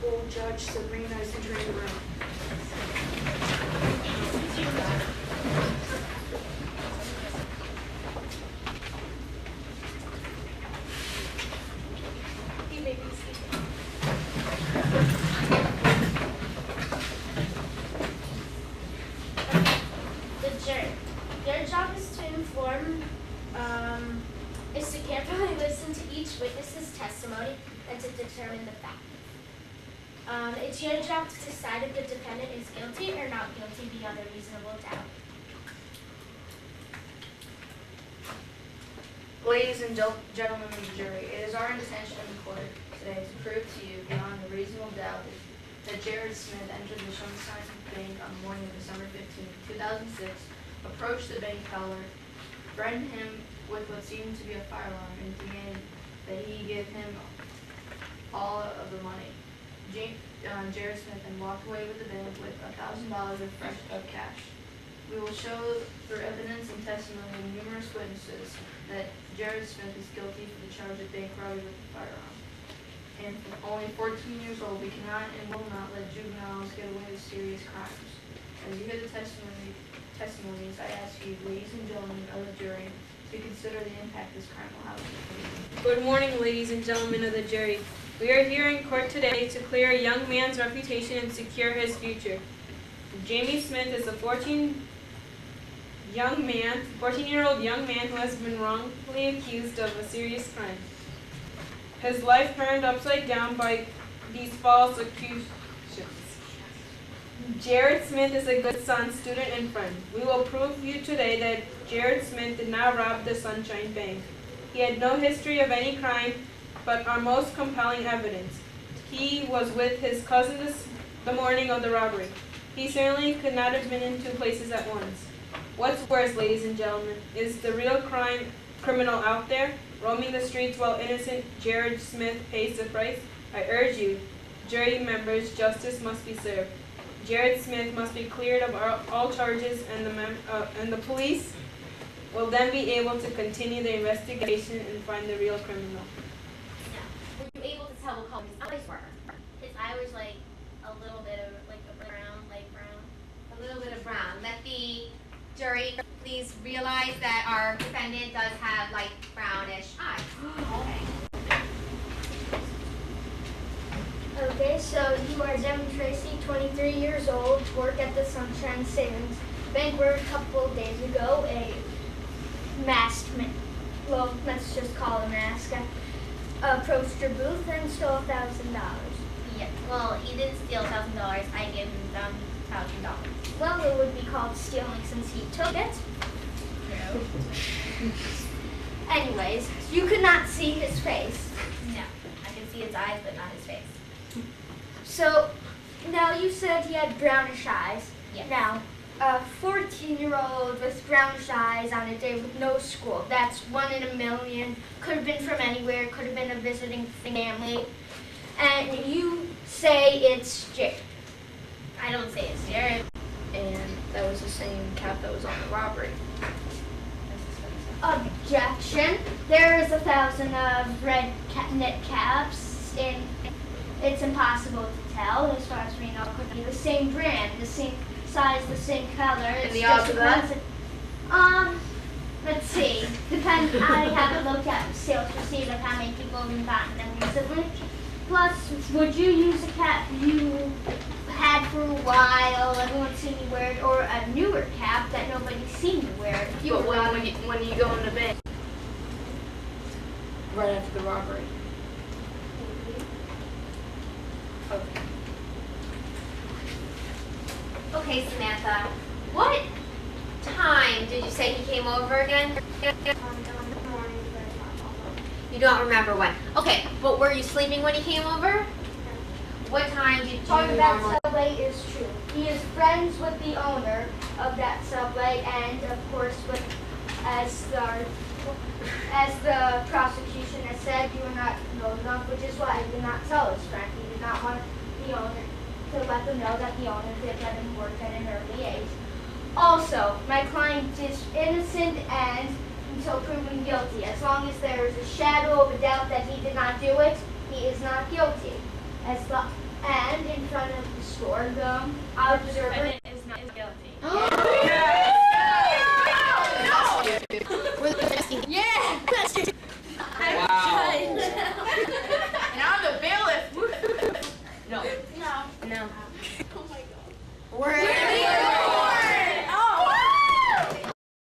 Honorable Judge Sabrina is entering the room. You may be seated. The jury. Their job is to inform, is to carefully listen to each witness's testimony and to determine the fact. It's your job to decide if the defendant is guilty or not guilty beyond a reasonable doubt. Ladies and gentlemen of the jury, it is our intention in court today to prove to you beyond a reasonable doubt that Jarryd Smith entered the Sunshine Bank on the morning of December 15, 2006, approached the bank teller, threatened him with what seemed to be a firearm, and demanded that he give him all of the money. Jarryd Smith then walked away with the bank with $1,000 of cash. We will show through evidence and testimony of numerous witnesses that Jarryd Smith is guilty for the charge of bank robbery with a firearm. And from only 14 years old, we cannot and will not let juveniles get away with serious crimes. As you hear the testimonies, I ask you, ladies and gentlemen of the jury, to consider the impact this crime will have on you. Good morning, ladies and gentlemen of the jury. We are here in court today to clear a young man's reputation and secure his future. Jamie Smith is a 14-year-old young man who has been wrongfully accused of a serious crime. His life turned upside down by these false accusations. Jarryd Smith is a good son, student, and friend. We will prove to you today that Jarryd Smith did not rob the Sunshine Bank. He had no history of any crime, but our most compelling evidence. He was with his cousin the morning of the robbery. He certainly could not have been in two places at once. What's worse, ladies and gentlemen, is the real criminal out there, roaming the streets while innocent Jarryd Smith pays the price? I urge you, jury members, justice must be served. Jarryd Smith must be cleared of all charges, and the police will then be able to continue the investigation and find the real criminal. Were you able to tell what color his eyes were? His eye was like a little bit of like a brown, light brown. A little bit of brown. Let the jury please realize that our defendant does have light brownish eyes. Okay, so you are Devin Tracy, 23 years old, work at the Sunshine Savings Bank, where a couple of days ago a masked man, well, let's just call him mask, approached your booth and stole $1,000. Yeah. Well, he didn't steal $1,000. I gave him $1,000. Well, it would be called stealing since he took it. True. Anyways, you could not see his face. No. I can see his eyes, but not his face. So, now you said he had brownish eyes. Yes. Now, a 14-year-old with brownish eyes on a day with no school, that's 1 in a million. Could have been from anywhere, could have been a visiting family. And you say it's Jarryd. I don't say it's Jarryd. And that was the same cap that was on the robbery. Objection. There is 1,000 of red knit caps, and it's impossible to tell. As far as we know, it could be the same brand, the same size, the same color. And the odds of that? Let's see. Depends. I haven't looked at the sales receipt of how many people have gotten them recently. Plus, would you use a cap you had for a while, everyone's seen you wear it, or a newer cap that nobody's seen you wear? If you But were when you go in the bank, right after the robbery. Okay. Okay, Samantha. What time did you say he came over again? You don't remember when. Okay, but were you sleeping when he came over? What time did you Part of that normally... subway is true. He is friends with the owner of that subway, and of course, as the prosecution has said, you are not known enough, which is why he did not tell his friend. He did not want the owner to let them know that the owner did let him work at an early age. Also, my client is innocent and until proven guilty. As long as there is a shadow of a doubt that he did not do it, he is not guilty. As And in front of the store, the observer Defendant is not guilty. Wow. And I'm the bailiff. No. no. No. We're